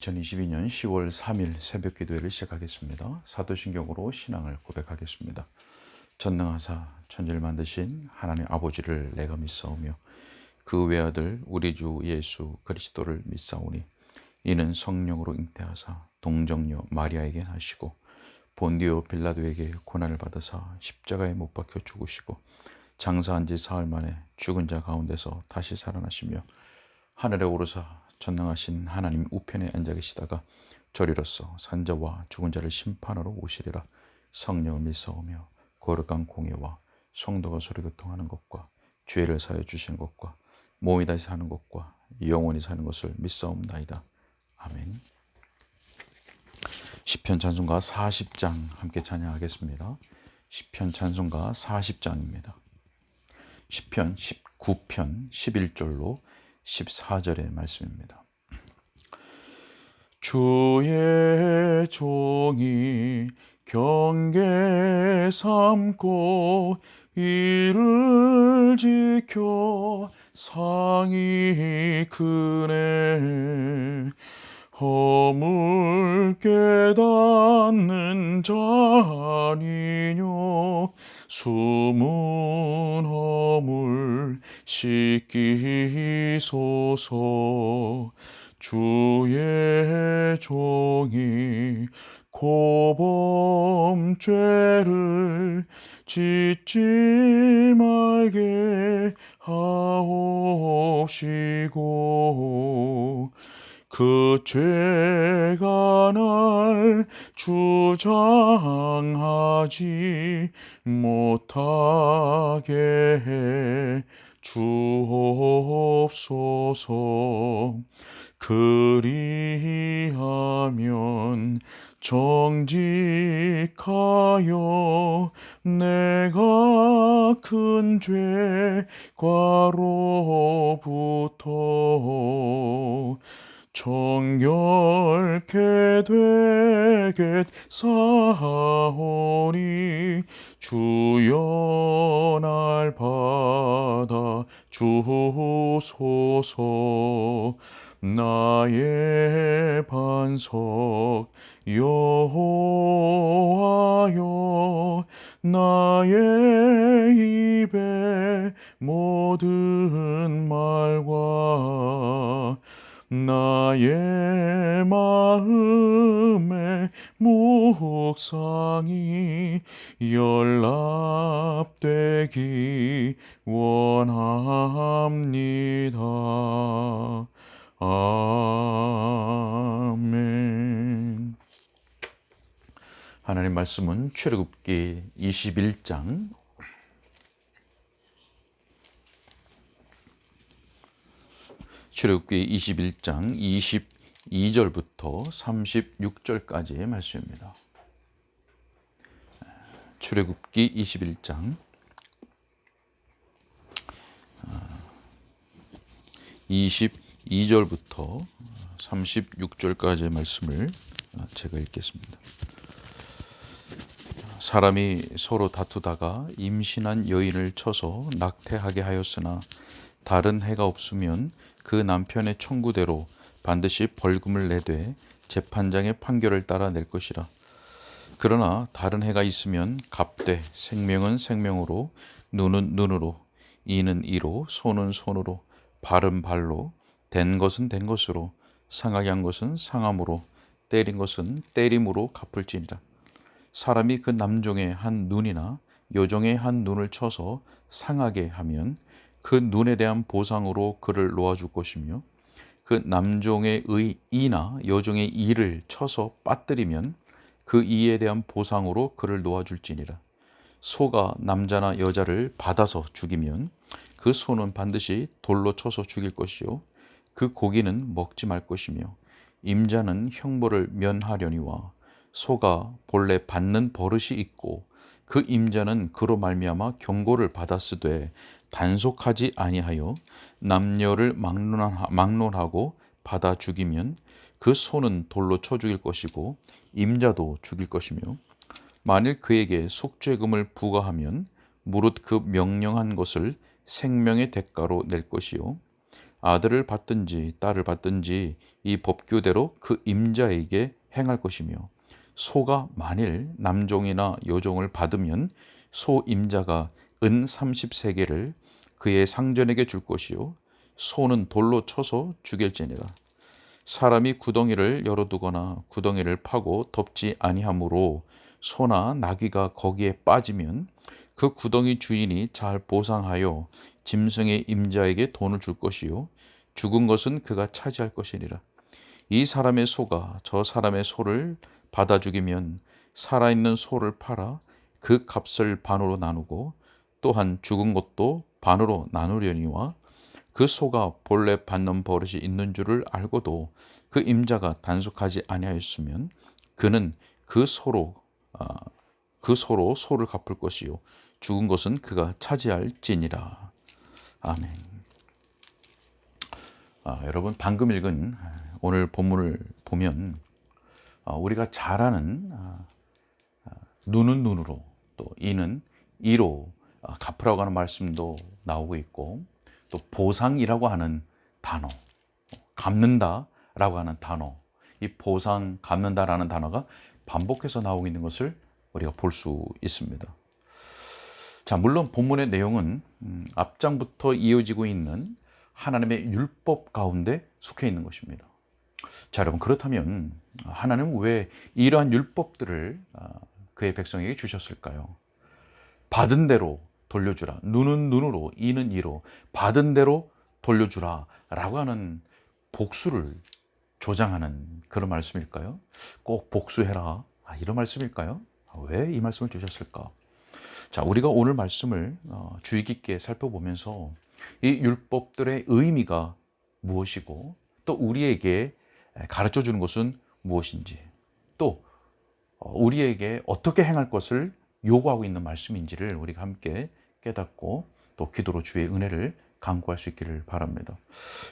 2022년 10월 3일 새벽 기도회를 시작하겠습니다. 사도신경으로 신앙을 고백하겠습니다. 전능하사 천지를 만드신 하나님 아버지를 내가 믿사오며 그 외아들 우리 주 예수 그리스도를 믿사오니 이는 성령으로 잉태하사 동정녀 마리아에게 하시고 본디오 빌라도에게 고난을 받으사 십자가에 못 박혀 죽으시고 장사한 지 사흘 만에 죽은 자 가운데서 다시 살아나시며 하늘에 오르사 전능하신 하나님 우편에 앉아 계시다가 저리로서 산자와 죽은 자를 심판하러 오시리라. 성령을 믿사오며 거룩한 공예와 성도가 소리 교통하는 것과 죄를 사하여 주시는 것과 몸이 다시 사는 것과 영원히 사는 것을 믿사옵나이다. 아멘. 시편 찬송가 40장 함께 찬양하겠습니다. 시편 찬송가 40장입니다. 시편 19편 11절로 14절의 말씀입니다. 주의 종이 경계 삼고 이를 지켜 상이 크네. 허물 깨닫는 자니뇨 숨은 허물 씻기소서. 주의 종이 고범죄를 짓지 말게 하옵시고 그 죄가 날 주장하지 못하게 해 주옵소서. 그리하면 정직하여 내가 큰 죄과로부터 정결케 되겠사오니 주여 날 받아 주소서. 나의 반석 여호와여 나의 입에 모든 말과 나의 마음의 묵상이 연락되기 원합니다. 아멘. 하나님 말씀은 출애굽기 21장 22절부터 36절까지의 말씀입니다. 출애굽기 21장 22절부터 36절까지의 말씀을 제가 읽겠습니다. 사람이 서로 다투다가 임신한 여인을 쳐서 낙태하게 하였으나 다른 해가 없으면 그 남편의 청구대로 반드시 벌금을 내되 재판장의 판결을 따라 낼 것이라. 그러나 다른 해가 있으면 갑되 생명은 생명으로 눈은 눈으로 이는 이로 손은 손으로 발은 발로 된 것은 된 것으로 상하게 한 것은 상함으로 때린 것은 때림으로 갚을지니라. 사람이 그 남종의 한 눈이나 여종의 한 눈을 쳐서 상하게 하면 그 눈에 대한 보상으로 그를 놓아줄 것이며 그 남종의 이나 여종의 이를 쳐서 빠뜨리면 그 이에 대한 보상으로 그를 놓아줄지니라. 소가 남자나 여자를 받아서 죽이면 그 소는 반드시 돌로 쳐서 죽일 것이요 그 고기는 먹지 말 것이며 임자는 형벌을 면하려니와 소가 본래 받는 버릇이 있고 그 임자는 그로 말미암아 경고를 받았으되 단속하지 아니하여 남녀를 막론하고 받아 죽이면 그 소는 돌로 쳐 죽일 것이고 임자도 죽일 것이며 만일 그에게 속죄금을 부과하면 무릇 그 명령한 것을 생명의 대가로 낼 것이요 아들을 받든지 딸을 받든지 이 법규대로 그 임자에게 행할 것이며 소가 만일 남종이나 여종을 받으면 소 임자가 은 30세겔을 그의 상전에게 줄 것이요 소는 돌로 쳐서 죽일지니라. 사람이 구덩이를 열어두거나 구덩이를 파고 덮지 아니하므로 소나 나귀가 거기에 빠지면 그 구덩이 주인이 잘 보상하여 짐승의 임자에게 돈을 줄 것이요 죽은 것은 그가 차지할 것이니라. 이 사람의 소가 저 사람의 소를 받아 죽이면 살아있는 소를 팔아 그 값을 반으로 나누고 또한 죽은 것도 반으로 나누려니와 그 소가 본래 받는 버릇이 있는 줄을 알고도 그 임자가 단속하지 아니하였으면 그는 그 소로 소를 갚을 것이요 죽은 것은 그가 차지할지니라. 아멘. 여러분 방금 읽은 오늘 본문을 보면 우리가 잘 아는 눈은 눈으로 또 이는 이로 갚으라고 하는 말씀도 나오고 있고 또 보상이라고 하는 단어, 갚는다라고 하는 단어, 이 보상, 갚는다라는 단어가 반복해서 나오고 있는 것을 우리가 볼 수 있습니다. 자, 물론 본문의 내용은 앞장부터 이어지고 있는 하나님의 율법 가운데 속해 있는 것입니다. 자, 여러분 그렇다면 하나님은 왜 이러한 율법들을 그의 백성에게 주셨을까요? 받은 대로 돌려주라. 눈은 눈으로, 이는 이로 받은 대로 돌려주라 라고 하는 복수를 조장하는 그런 말씀일까요? 꼭 복수해라 이런 말씀일까요? 왜 이 말씀을 주셨을까? 자, 우리가 오늘 말씀을 주의 깊게 살펴보면서 이 율법들의 의미가 무엇이고 또 우리에게 가르쳐 주는 것은 무엇인지 또 우리에게 어떻게 행할 것을 요구하고 있는 말씀인지를 우리가 함께 깨닫고 또 기도로 주의 은혜를 간구할 수 있기를 바랍니다.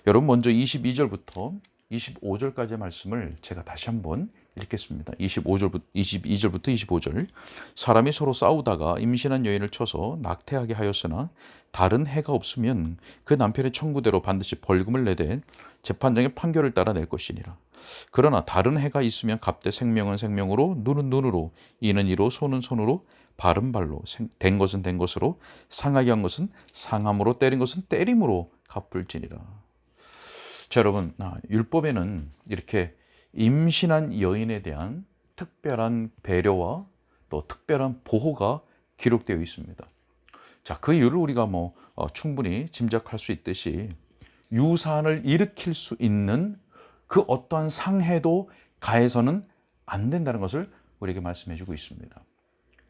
여러분 먼저 22절부터 25절까지의 말씀을 제가 다시 한번 읽겠습니다. 22절부터 25절. 사람이 서로 싸우다가 임신한 여인을 쳐서 낙태하게 하였으나 다른 해가 없으면 그 남편의 청구대로 반드시 벌금을 내되 재판장의 판결을 따라 낼 것이니라. 그러나 다른 해가 있으면 값되 생명은 생명으로 눈은 눈으로 이는 이로 손은 손으로 발은 발로 된 것은 된 것으로 상하게 한 것은 상함으로 때린 것은 때림으로 갚을지니라. 자, 여러분 율법에는 이렇게 임신한 여인에 대한 특별한 배려와 또 특별한 보호가 기록되어 있습니다. 자, 그 이유를 우리가 충분히 짐작할 수 있듯이 유산을 일으킬 수 있는 그 어떠한 상해도 가해서는 안 된다는 것을 우리에게 말씀해 주고 있습니다.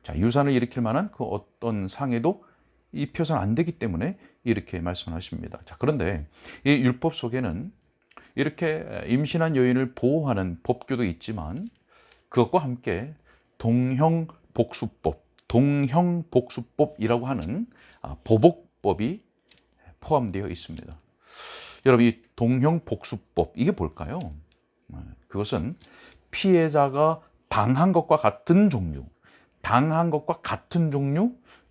자, 유산을 일으킬 만한 그 어떤 상해도 입혀서는 안 되기 때문에 이렇게 말씀을 하십니다. 자, 그런데 이 율법 속에는 이렇게 임신한 여인을 보호하는 법규도 있지만 그것과 함께 동형복수법이라고 하는 보복법이 포함되어 있습니다. 여러분 이 동형복수법 이게 뭘까요? 그것은 피해자가 당한 것과 같은 종류,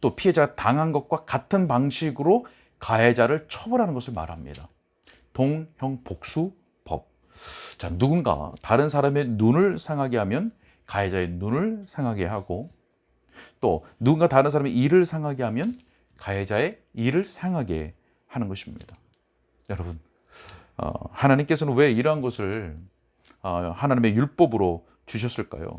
또 피해자가 당한 것과 같은 방식으로 가해자를 처벌하는 것을 말합니다. 동형복수법. 자, 누군가 다른 사람의 눈을 상하게 하면 가해자의 눈을 상하게 하고 또 누군가 다른 사람의 이를 상하게 하면 가해자의 이를 상하게 하는 것입니다. 여러분 하나님께서는 왜 이러한 것을 하나님의 율법으로 주셨을까요?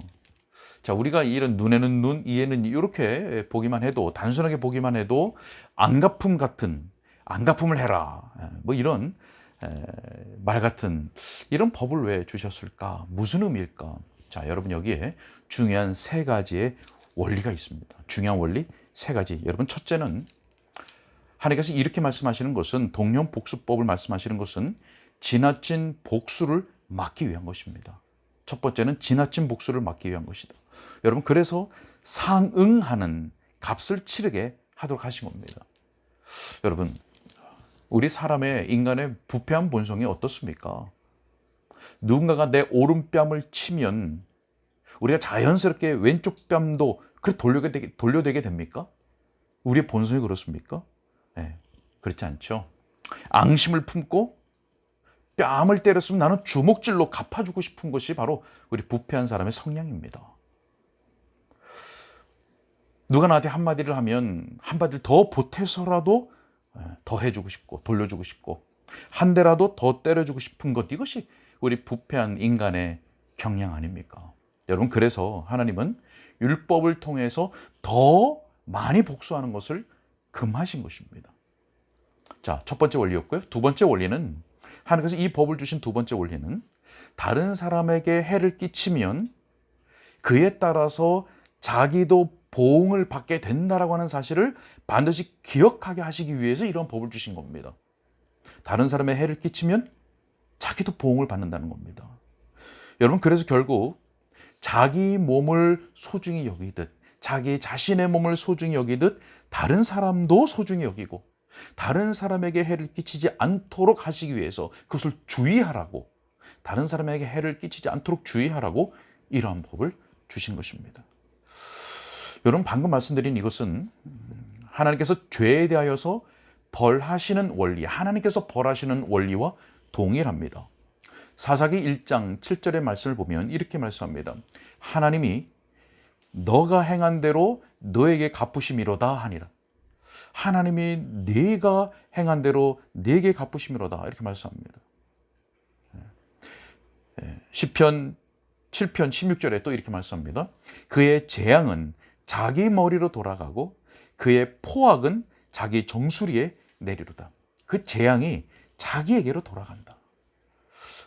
자, 우리가 이런 눈에는 눈, 이에는 이렇게 보기만 해도 단순하게 보기만 해도 안갚음을 해라 이런 말 같은 이런 법을 왜 주셨을까? 무슨 의미일까? 자, 여러분 여기에 중요한 세 가지의 원리가 있습니다. 중요한 원리 세 가지. 여러분 첫째는 하나님께서 이렇게 말씀하시는 것은 동형복수법을 말씀하시는 것은 지나친 복수를 막기 위한 것입니다. 첫 번째는 지나친 복수를 막기 위한 것이다. 여러분 그래서 상응하는 값을 치르게 하도록 하신 겁니다. 여러분 우리 인간의 부패한 본성이 어떻습니까? 누군가가 내 오른뺨을 치면 우리가 자연스럽게 왼쪽 뺨도 돌려대게 됩니까? 우리의 본성이 그렇습니까? 네, 그렇지 않죠. 앙심을 품고 뺨을 때렸으면 나는 주먹질로 갚아주고 싶은 것이 바로 우리 부패한 사람의 성향입니다. 누가 나한테 한마디를 하면 한마디를 더 보태서라도 더 해주고 싶고 돌려주고 싶고 한 대라도 더 때려주고 싶은 것, 이것이 우리 부패한 인간의 경향 아닙니까? 여러분, 그래서 하나님은 율법을 통해서 더 많이 복수하는 것을 금하신 것입니다. 자, 첫 번째 원리였고요. 두 번째 원리는, 하나님께서 이 법을 주신 두 번째 원리는, 다른 사람에게 해를 끼치면 그에 따라서 자기도 보응을 받게 된다라고 하는 사실을 반드시 기억하게 하시기 위해서 이런 법을 주신 겁니다. 다른 사람의 해를 끼치면 자기도 보응을 받는다는 겁니다. 여러분, 그래서 결국 자기 몸을 소중히 여기듯, 자기 자신의 몸을 소중히 여기듯 다른 사람도 소중히 여기고 다른 사람에게 해를 끼치지 않도록 하시기 위해서 그것을 주의하라고, 다른 사람에게 해를 끼치지 않도록 주의하라고 이러한 법을 주신 것입니다. 여러분, 방금 말씀드린 이것은 하나님께서 죄에 대하여서 벌하시는 원리, 하나님께서 벌하시는 원리와 동일합니다. 사사기 1장 7절의 말씀을 보면 이렇게 말씀합니다. 하나님이 너가 행한 대로 너에게 갚으심이로다 하니라. 하나님이 네가 행한 대로 네게 갚으심이로다, 이렇게 말씀합니다. 시편 7편 16절에 또 이렇게 말씀합니다. 그의 재앙은 자기 머리로 돌아가고 그의 포악은 자기 정수리에 내리로다. 그 재앙이 자기에게로 돌아간다.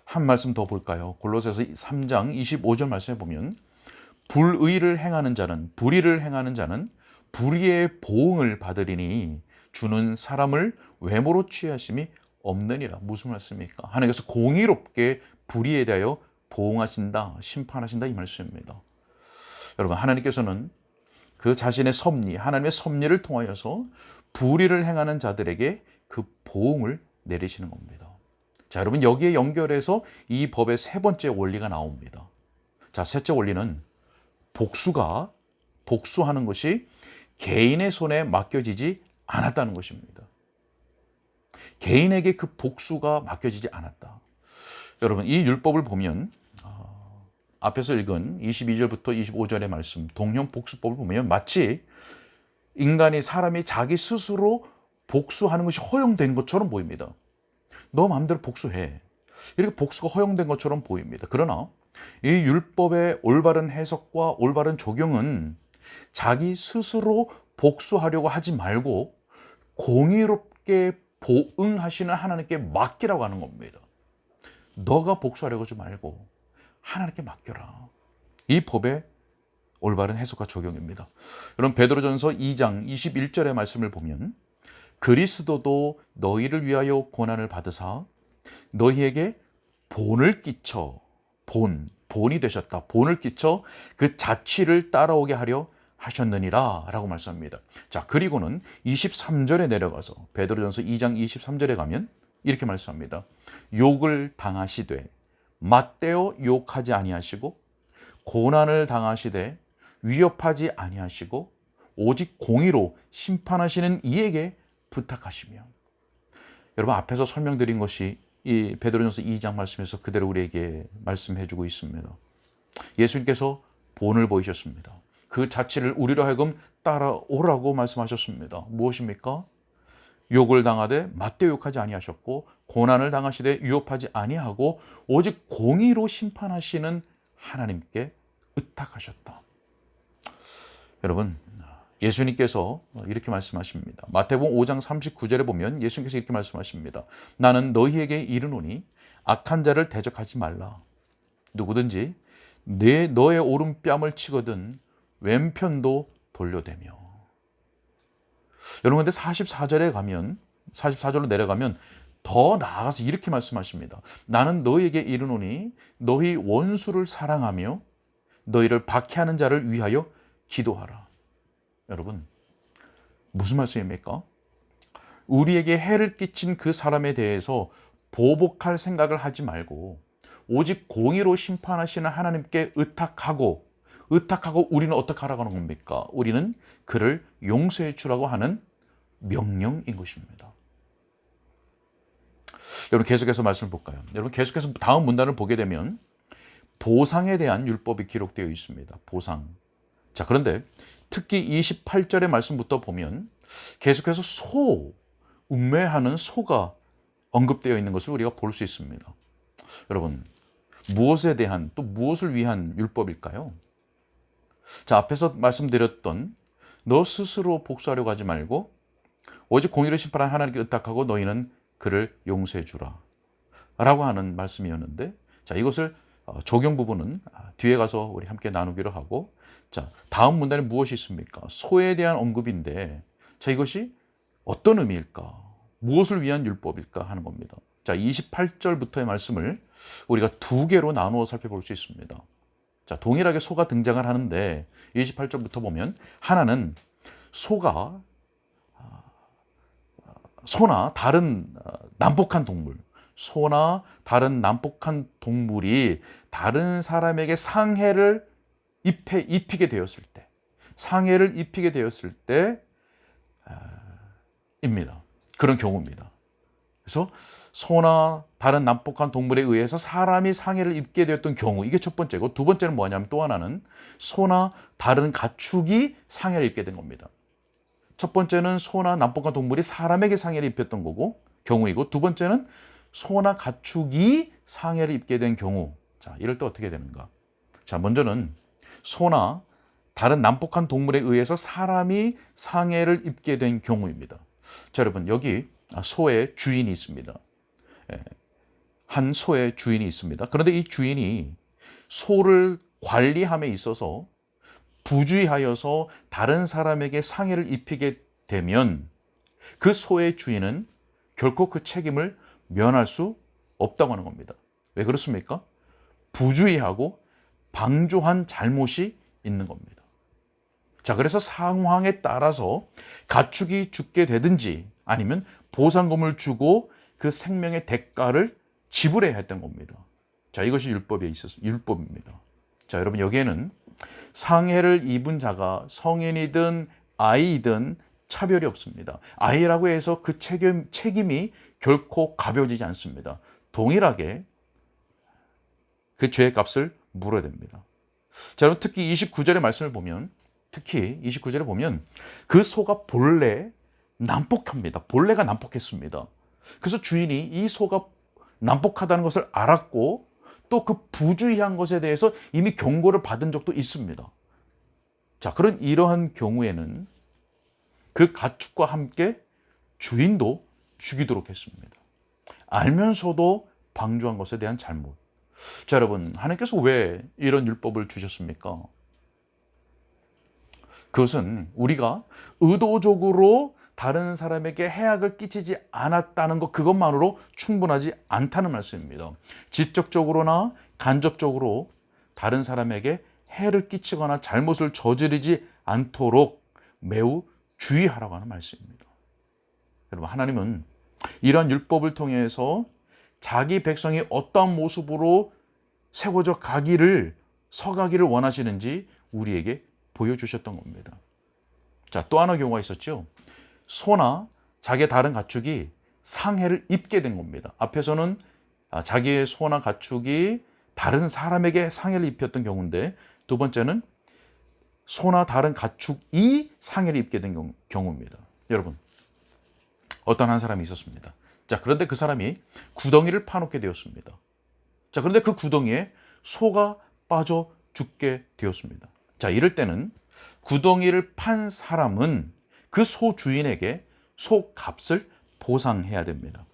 한 말씀 더 볼까요? 골로새서 3장 25절 말씀에 보면 불의를 행하는 자는, 불의를 행하는 자는 불의의 보응을 받으리니 주는 사람을 외모로 취하심이 없느니라. 무슨 말씀입니까? 하나님께서 공의롭게 불의에 대하여 보응하신다, 심판하신다, 이 말씀입니다. 여러분, 하나님께서는 그 자신의 섭리, 하나님의 섭리를 통하여서 불의를 행하는 자들에게 그 보응을 내리시는 겁니다. 자, 여러분, 여기에 연결해서 이 법의 세 번째 원리가 나옵니다. 자, 셋째 원리는 복수하는 것이 개인의 손에 맡겨지지 않았다는 것입니다. 개인에게 그 복수가 맡겨지지 않았다. 여러분, 이 율법을 보면 앞에서 읽은 22절부터 25절의 말씀, 동형 복수법을 보면 마치 사람이 자기 스스로 복수하는 것이 허용된 것처럼 보입니다. 너 마음대로 복수해, 이렇게 복수가 허용된 것처럼 보입니다. 그러나 이 율법의 올바른 해석과 올바른 적용은 자기 스스로 복수하려고 하지 말고 공의롭게 보응하시는 하나님께 맡기라고 하는 겁니다. 너가 복수하려고 하지 말고 하나님께 맡겨라. 이 법의 올바른 해석과 적용입니다. 여러분, 베드로전서 2장 21절의 말씀을 보면 그리스도도 너희를 위하여 고난을 받으사 너희에게 본을 끼쳐, 본이 되셨다, 본을 끼쳐 그 자취를 따라오게 하려 하셨느니라 라고 말씀합니다. 자, 그리고는 23절에 내려가서 베드로전서 2장 23절에 가면 이렇게 말씀합니다. 욕을 당하시되 맞대어 욕하지 아니하시고 고난을 당하시되 위협하지 아니하시고 오직 공의로 심판하시는 이에게 부탁하시며. 여러분, 앞에서 설명드린 것이 이 베드로전서 2장 말씀에서 그대로 우리에게 말씀해 주고 있습니다. 예수님께서 본을 보이셨습니다. 그 자취를 우리로 하여금 따라오라고 말씀하셨습니다. 무엇입니까? 욕을 당하되 맞대어 욕하지 아니하셨고 고난을 당하시되 위협하지 아니하고 오직 공의로 심판하시는 하나님께 의탁하셨다. 여러분, 예수님께서 이렇게 말씀하십니다. 마태복음 5장 39절에 보면 예수님께서 이렇게 말씀하십니다. 나는 너희에게 이르노니 악한 자를 대적하지 말라. 누구든지 너의 오른뺨을 치거든 왼편도 돌려대며. 여러분, 근데 44절로 내려가면 더 나아가서 이렇게 말씀하십니다. 나는 너희에게 이르노니 너희 원수를 사랑하며 너희를 박해하는 자를 위하여 기도하라. 여러분, 무슨 말씀입니까? 우리에게 해를 끼친 그 사람에 대해서 보복할 생각을 하지 말고 오직 공의로 심판하시는 하나님께 의탁하고 우리는 어떻게 하라고 하는 겁니까? 우리는 그를 용서해 주라고 하는 명령인 것입니다. 여러분 계속해서 말씀을 볼까요? 여러분 계속해서 다음 문단을 보게 되면 보상에 대한 율법이 기록되어 있습니다. 보상. 자, 그런데 특히 28절의 말씀부터 보면 계속해서 음매하는 소가 언급되어 있는 것을 우리가 볼 수 있습니다. 여러분, 무엇에 대한 또 무엇을 위한 율법일까요? 자, 앞에서 말씀드렸던 너 스스로 복수하려고 하지 말고 오직 공의를 심판한 하나님께 의탁하고 너희는 그를 용서해 주라 라고 하는 말씀이었는데, 자, 이것을 적용 부분은 뒤에 가서 우리 함께 나누기로 하고, 자, 다음 문단에 무엇이 있습니까? 소에 대한 언급인데, 자, 이것이 어떤 의미일까? 무엇을 위한 율법일까 하는 겁니다. 자, 28절부터의 말씀을 우리가 두 개로 나누어 살펴볼 수 있습니다. 자, 동일하게 소가 등장을 하는데 28절부터 보면 하나는 소나 다른 난폭한 동물, 소나 다른 난폭한 동물이 다른 사람에게 상해를 입히게 되었을 때, 상해를 입히게 되었을 때입니다. 그런 경우입니다. 그래서 소나 다른 난폭한 동물에 의해서 사람이 상해를 입게 되었던 경우, 이게 첫 번째고, 두 번째는 뭐냐면 또 하나는 소나 다른 가축이 상해를 입게 된 겁니다. 첫 번째는 소나 난폭한 동물이 사람에게 상해를 입혔던 거고 경우이고, 두 번째는 소나 가축이 상해를 입게 된 경우. 자, 이럴 때 어떻게 되는가? 자, 먼저는 소나 다른 난폭한 동물에 의해서 사람이 상해를 입게 된 경우입니다. 자, 여러분, 여기 소의 주인이 있습니다. 한 소의 주인이 있습니다. 그런데 이 주인이 소를 관리함에 있어서 부주의하여서 다른 사람에게 상해를 입히게 되면 그 소의 주인은 결코 그 책임을 면할 수 없다고 하는 겁니다. 왜 그렇습니까? 부주의하고 방조한 잘못이 있는 겁니다. 자, 그래서 상황에 따라서 가축이 죽게 되든지 아니면 보상금을 주고 그 생명의 대가를 지불해야 했던 겁니다. 자, 이것이 율법입니다. 자, 여러분, 여기에는 상해를 입은 자가 성인이든 아이든 차별이 없습니다. 아이라고 해서 그 책임이 결코 가벼워지지 않습니다. 동일하게 그 죄의 값을 물어야 됩니다. 자, 여러분, 특히 29절의 말씀을 보면, 그 소가 본래 난폭합니다. 본래가 난폭했습니다. 그래서 주인이 이 소가 난폭하다는 것을 알았고 또 그 부주의한 것에 대해서 이미 경고를 받은 적도 있습니다. 자, 그런 이러한 경우에는 그 가축과 함께 주인도 죽이도록 했습니다. 알면서도 방조한 것에 대한 잘못. 자, 여러분, 하나님께서 왜 이런 율법을 주셨습니까? 그것은 우리가 의도적으로 다른 사람에게 해악을 끼치지 않았다는 것, 그것만으로 충분하지 않다는 말씀입니다. 직접적으로나 간접적으로 다른 사람에게 해를 끼치거나 잘못을 저지르지 않도록 매우 주의하라고 하는 말씀입니다. 여러분, 하나님은 이러한 율법을 통해서 자기 백성이 어떤 모습으로 세워져 서가기를 원하시는지 우리에게 보여주셨던 겁니다. 자, 또 하나 경우가 있었죠. 소나 자기의 다른 가축이 상해를 입게 된 겁니다. 앞에서는 자기의 소나 가축이 다른 사람에게 상해를 입혔던 경우인데, 두 번째는 소나 다른 가축이 상해를 입게 된 경우입니다. 여러분, 어떤 한 사람이 있었습니다. 자, 그런데 그 사람이 구덩이를 파놓게 되었습니다. 자, 그런데 그 구덩이에 소가 빠져 죽게 되었습니다. 자, 이럴 때는 구덩이를 판 사람은 그 소 주인에게 소 값을 보상해야 됩니다.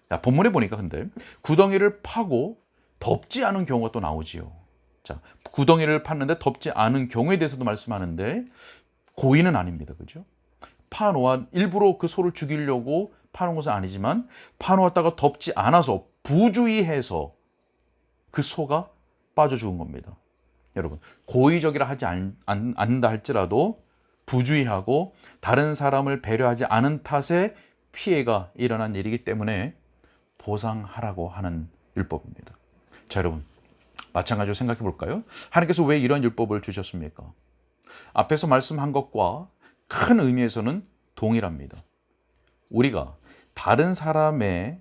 자, 본문에 보니까 근데 구덩이를 파고 덮지 않은 경우가 또 나오지요. 자, 구덩이를 팠는데 덮지 않은 경우에 대해서도 말씀하는데 고의는 아닙니다. 그죠? 일부러 그 소를 죽이려고 파놓은 것은 아니지만 파놓았다가 덮지 않아서 부주의해서 그 소가 빠져 죽은 겁니다. 여러분, 고의적이라 하지 않는다 할지라도 부주의하고 다른 사람을 배려하지 않은 탓에 피해가 일어난 일이기 때문에 보상하라고 하는 율법입니다. 자, 여러분, 마찬가지로 생각해 볼까요? 하나님께서 왜 이런 율법을 주셨습니까? 앞에서 말씀한 것과 큰 의미에서는 동일합니다. 우리가 다른 사람의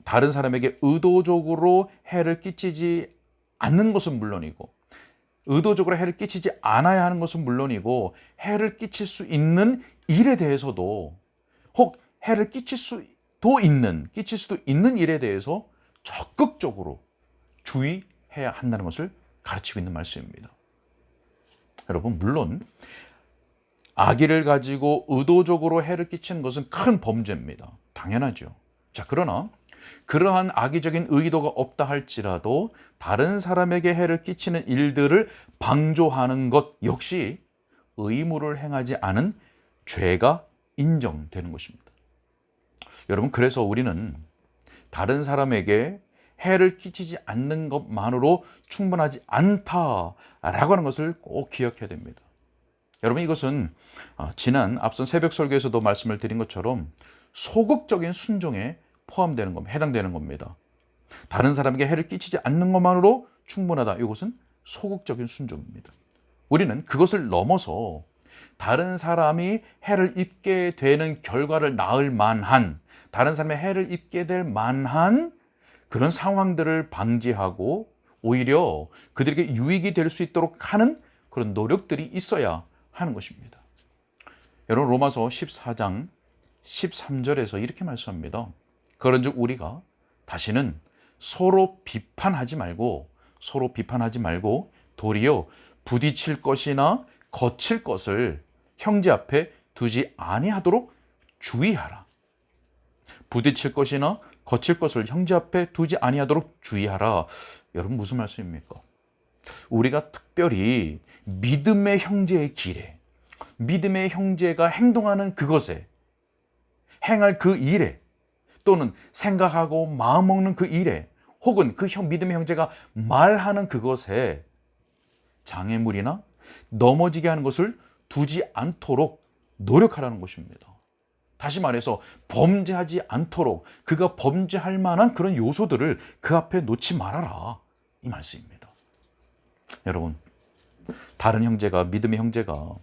다른 사람에게 의도적으로 해를 끼치지 않는 것은 물론이고, 의도적으로 해를 끼치지 않아야 하는 것은 물론이고, 해를 끼칠 수 있는 일에 대해서도, 혹 해를 끼칠 수도 있는 일에 대해서 적극적으로 주의해야 한다는 것을 가르치고 있는 말씀입니다. 여러분, 물론 악의를 가지고 의도적으로 해를 끼치는 것은 큰 범죄입니다. 당연하죠. 자, 그러나 그러한 악의적인 의도가 없다 할지라도 다른 사람에게 해를 끼치는 일들을 방조하는 것 역시 의무를 행하지 않은 죄가 인정되는 것입니다. 여러분, 그래서 우리는 다른 사람에게 해를 끼치지 않는 것만으로 충분하지 않다라고 하는 것을 꼭 기억해야 됩니다. 여러분, 이것은 지난 앞선 새벽 설교에서도 말씀을 드린 것처럼 소극적인 순종에 포함되는 겁니다. 해당되는 겁니다. 다른 사람에게 해를 끼치지 않는 것만으로 충분하다. 이것은 소극적인 순종입니다. 우리는 그것을 넘어서 다른 사람이 해를 입게 되는 결과를 낳을 만한, 다른 사람의 해를 입게 될 만한 그런 상황들을 방지하고 오히려 그들에게 유익이 될 수 있도록 하는 그런 노력들이 있어야 하는 것입니다. 여러분, 로마서 14장 13절에서 이렇게 말씀합니다. 그런즉 우리가 다시는 서로 비판하지 말고 도리어 부딪힐 것이나 거칠 것을 형제 앞에 두지 아니하도록 주의하라. 부딪힐 것이나 거칠 것을 형제 앞에 두지 아니하도록 주의하라. 여러분, 무슨 말씀입니까? 우리가 특별히 믿음의 형제의 길에, 믿음의 형제가 행동하는 그것에, 행할 그 일에, 또는 생각하고 마음먹는 그 일에, 혹은 그 믿음의 형제가 말하는 그것에 장애물이나 넘어지게 하는 것을 두지 않도록 노력하라는 것입니다. 다시 말해서 범죄하지 않도록, 그가 범죄할 만한 그런 요소들을 그 앞에 놓지 말아라, 이 말씀입니다. 여러분, 다른 형제가, 믿음의 형제가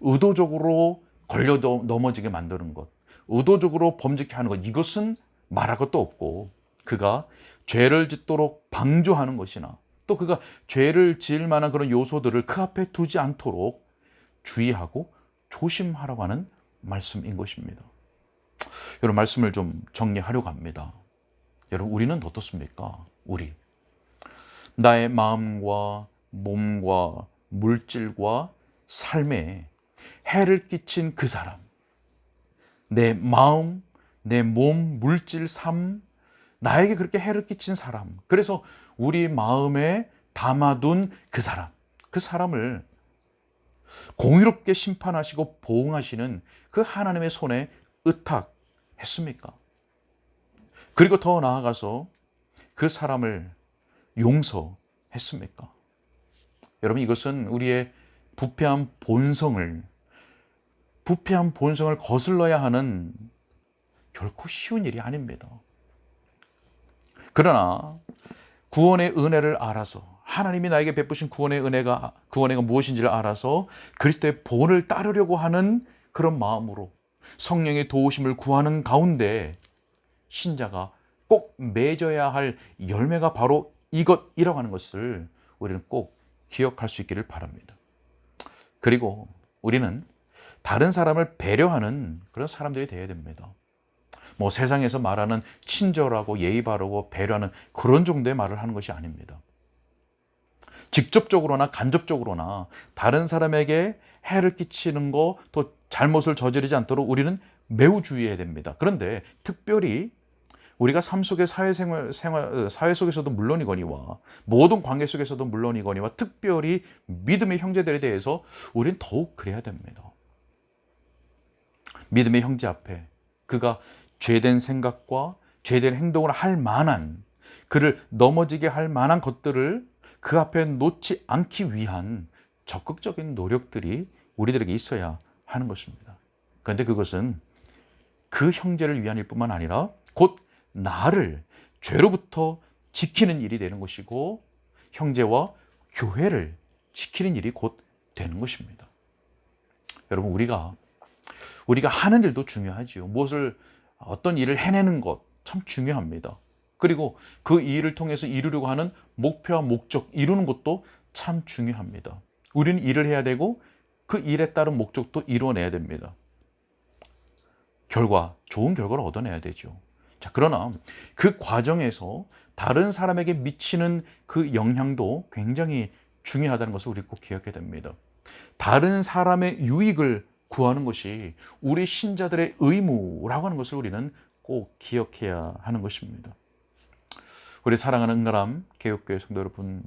의도적으로 걸려 넘어지게 만드는 것, 의도적으로 범죄케 하는 것, 이것은 말할 것도 없고, 그가 죄를 짓도록 방조하는 것이나 또 그가 죄를 지을 만한 그런 요소들을 그 앞에 두지 않도록 주의하고 조심하라고 하는 말씀인 것입니다. 여러분, 말씀을 좀 정리하려고 합니다. 여러분, 우리는 어떻습니까? 나의 마음과 몸과 물질과 삶에 해를 끼친 그 사람, 내 마음, 내 몸, 물질, 삶, 나에게 그렇게 해를 끼친 사람, 그래서 우리 마음에 담아둔 그 사람을 공의롭게 심판하시고 보응하시는 그 하나님의 손에 의탁했습니까? 그리고 더 나아가서 그 사람을 용서했습니까? 여러분, 이것은 우리의 부패한 본성을 거슬러야 하는 결코 쉬운 일이 아닙니다. 그러나 구원의 은혜를 알아서, 하나님이 나에게 베푸신 구원의 은혜가 무엇인지를 알아서 그리스도의 본을 따르려고 하는 그런 마음으로 성령의 도우심을 구하는 가운데 신자가 꼭 맺어야 할 열매가 바로 이것이라고 하는 것을 우리는 꼭 기억할 수 있기를 바랍니다. 그리고 우리는 다른 사람을 배려하는 그런 사람들이 되어야 됩니다. 세상에서 말하는 친절하고 예의 바르고 배려하는 그런 정도의 말을 하는 것이 아닙니다. 직접적으로나 간접적으로나 다른 사람에게 해를 끼치는 거, 또 잘못을 저지르지 않도록 우리는 매우 주의해야 됩니다. 그런데 특별히 우리가 삶 속의 사회 속에서도 물론이거니와 모든 관계 속에서도 물론이거니와 특별히 믿음의 형제들에 대해서 우리는 더욱 그래야 됩니다. 믿음의 형제 앞에 그가 죄된 생각과 죄된 행동을 할 만한, 그를 넘어지게 할 만한 것들을 그 앞에 놓지 않기 위한 적극적인 노력들이 우리들에게 있어야 하는 것입니다. 그런데 그것은 그 형제를 위한 일뿐만 아니라 곧 나를 죄로부터 지키는 일이 되는 것이고 형제와 교회를 지키는 일이 곧 되는 것입니다. 여러분, 우리가 하는 일도 중요하지요. 어떤 일을 해내는 것 참 중요합니다. 그리고 그 일을 통해서 이루려고 하는 목표와 목적 이루는 것도 참 중요합니다. 우리는 일을 해야 되고 그 일에 따른 목적도 이루어내야 됩니다. 좋은 결과를 얻어내야 되죠. 자, 그러나 그 과정에서 다른 사람에게 미치는 그 영향도 굉장히 중요하다는 것을 우리 꼭 기억해야 됩니다. 다른 사람의 유익을 구하는 것이 우리 신자들의 의무라고 하는 것을 우리는 꼭 기억해야 하는 것입니다. 우리 사랑하는 은가람 개혁교회 성도 여러분,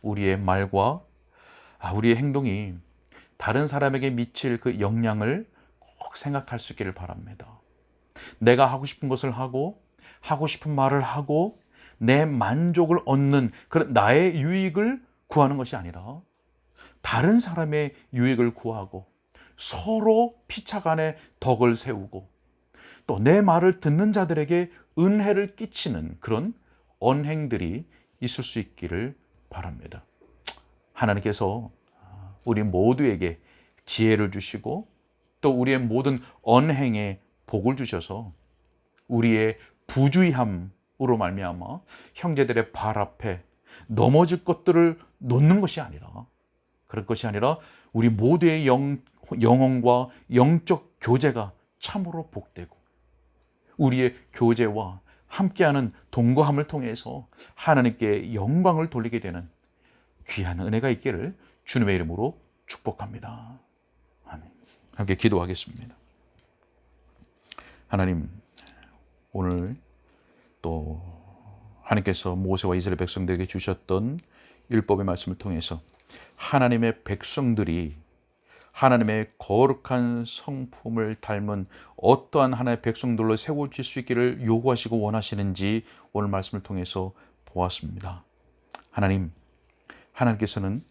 우리의 말과 우리의 행동이 다른 사람에게 미칠 그 영향을 꼭 생각할 수 있기를 바랍니다. 내가 하고 싶은 것을 하고 하고 싶은 말을 하고 내 만족을 얻는 그런 나의 유익을 구하는 것이 아니라 다른 사람의 유익을 구하고 서로 피차간에 덕을 세우고 또 내 말을 듣는 자들에게 은혜를 끼치는 그런 언행들이 있을 수 있기를 바랍니다. 하나님께서 우리 모두에게 지혜를 주시고 또 우리의 모든 언행에 복을 주셔서 우리의 부주의함으로 말미암아 형제들의 발 앞에 넘어질 것들을 놓는 것이 아니라 그럴 것이 아니라 우리 모두의 영혼과 영적 교제가 참으로 복되고 우리의 교제와 함께하는 동거함을 통해서 하나님께 영광을 돌리게 되는 귀한 은혜가 있기를 주님의 이름으로 축복합니다. 아멘. 함께 기도하겠습니다. 하나님, 오늘 또 하나님께서 모세와 이스라엘 백성들에게 주셨던 율법의 말씀을 통해서 하나님의 백성들이 하나님의 거룩한 성품을 닮은 어떠한 하나님의 백성들로 세워질 수 있기를 요구하시고 원하시는지 오늘 말씀을 통해서 보았습니다. 하나님께서는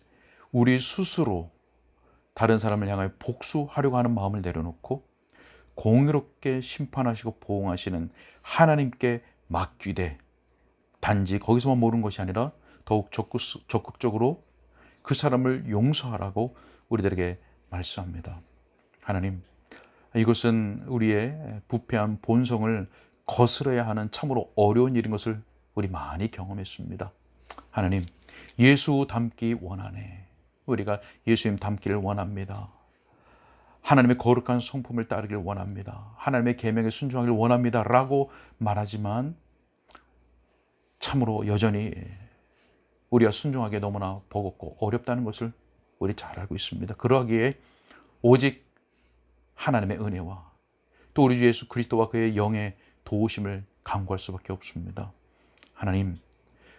우리 스스로 다른 사람을 향하여 복수하려고 하는 마음을 내려놓고 공의롭게 심판하시고 보응하시는 하나님께 맡기되 단지 거기서만 모르는 것이 아니라 더욱 적극적으로 그 사람을 용서하라고 우리들에게 말씀합니다. 하나님, 이것은 우리의 부패한 본성을 거스러야 하는 참으로 어려운 일인 것을 우리 많이 경험했습니다. 하나님, 예수 닮기 원하네. 우리가 예수님 닮기를 원합니다. 하나님의 거룩한 성품을 따르길 원합니다. 하나님의 계명에 순종하길 원합니다. 라고 말하지만 참으로 여전히 우리가 순종하기에 너무나 버겁고 어렵다는 것을 우리 잘 알고 있습니다. 그러기에 오직 하나님의 은혜와 또 우리 주 예수 그리스도와 그의 영의 도우심을 간구할 수밖에 없습니다. 하나님,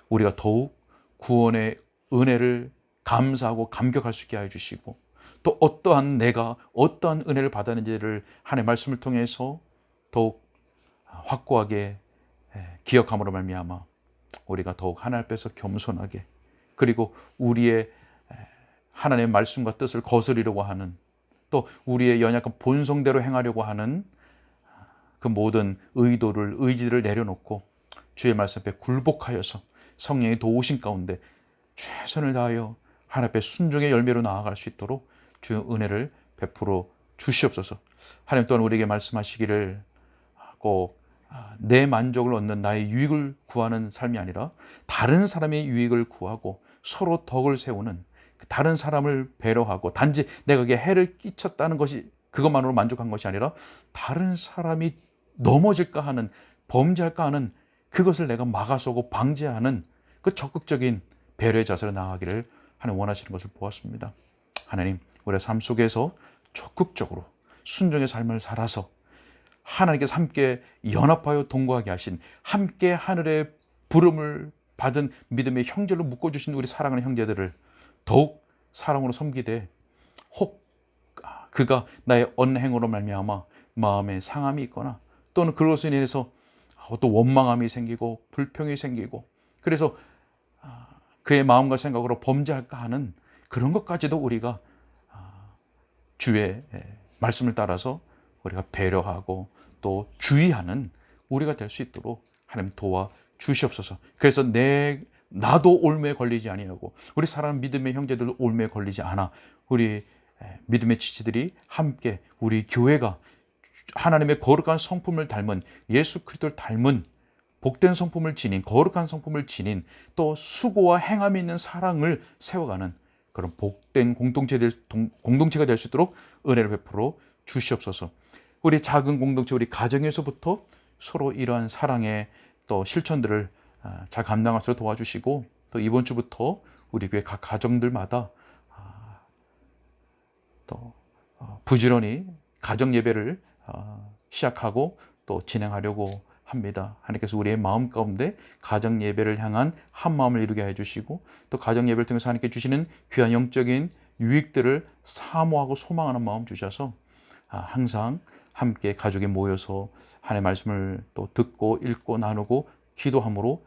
우리가 더욱 구원의 은혜를 감사하고 감격할 수 있게 하여 주시고 또 내가 어떠한 은혜를 받았는지를 하나님의 말씀을 통해서 더욱 확고하게 기억함으로 말미암아 우리가 더욱 하나님 앞에서 겸손하게 그리고 우리의 하나님의 말씀과 뜻을 거스르려고 하는 또 우리의 연약한 본성대로 행하려고 하는 그 모든 의지를 내려놓고 주의 말씀 앞에 굴복하여서 성령의 도우심 가운데 최선을 다하여 하나님 앞에 순종의 열매로 나아갈 수 있도록 주의 은혜를 베풀어 주시옵소서. 하나님 또한 우리에게 말씀하시기를 꼭 내 만족을 얻는 나의 유익을 구하는 삶이 아니라 다른 사람의 유익을 구하고 서로 덕을 세우는 다른 사람을 배려하고 단지 내가 그게 해를 끼쳤다는 것이 그것만으로 만족한 것이 아니라 다른 사람이 넘어질까 하는 범죄할까 하는 그것을 내가 막아서고 방지하는 그 적극적인 배려의 자세로 나아가기를 하나님 원하시는 것을 보았습니다. 하나님, 우리의 삶 속에서 적극적으로 순종의 삶을 살아서 하나님께서 함께 연합하여 동거하게 하신 함께 하늘의 부름을 받은 믿음의 형제로 묶어주신 우리 사랑하는 형제들을 더욱 사랑으로 섬기되 혹 그가 나의 언행으로 말미암아 마음에 상함이 있거나 또는 그것으로 인해서 또 원망함이 생기고 불평이 생기고 그래서 그의 마음과 생각으로 범죄할까 하는 그런 것까지도 우리가 주의 말씀을 따라서 우리가 배려하고 또 주의하는 우리가 될 수 있도록 하나님 도와 주시옵소서. 그래서 나도 올무에 걸리지 아니하고 우리 사랑하는 믿음의 형제들도 올무에 걸리지 않아 우리 믿음의 지체들이 함께 우리 교회가 하나님의 거룩한 성품을 닮은 예수 그리스도를 닮은 복된 성품을 지닌, 거룩한 성품을 지닌, 또 수고와 행함이 있는 사랑을 세워가는 그런 복된 공동체가 될 수 있도록 은혜를 베풀어 주시옵소서. 우리 작은 공동체, 우리 가정에서부터 서로 이러한 사랑의 또 실천들을 잘 감당할 수 있도록 도와주시고, 또 이번 주부터 우리 교회 각 가정들마다 또 부지런히 가정 예배를 시작하고 또 진행하려고 합니다. 하나님께서 우리의 마음 가운데 가정 예배를 향한 한 마음을 이루게 해주시고, 또 가정 예배를 통해서 하나님께 주시는 귀한 영적인 유익들을 사모하고 소망하는 마음 주셔서 항상 함께 가족이 모여서 하나님의 말씀을 또 듣고 읽고 나누고 기도함으로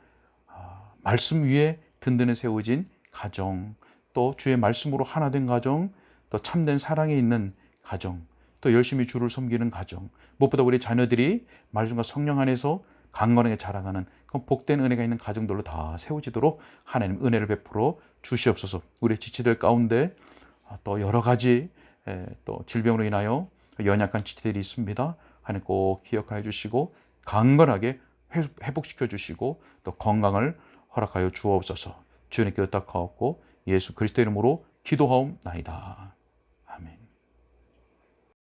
말씀 위에 든든히 세워진 가정, 또 주의 말씀으로 하나 된 가정, 또 참된 사랑에 있는 가정, 또 열심히 주를 섬기는 가정, 무엇보다 우리 자녀들이 말씀과 성령 안에서 강건하게 자라가는 그 복된 은혜가 있는 가정들로 다 세워지도록 하나님 은혜를 베풀어 주시옵소서. 우리 지체들 가운데 또 여러 가지 또 질병으로 인하여 연약한 지체들이 있습니다. 하나님 꼭 기억하여 주시고 강건하게 회복시켜 주시고 또 건강을 허락하여 주옵소서. 주님께 의탁하옵고 예수 그리스도 이름으로 기도하옵나이다.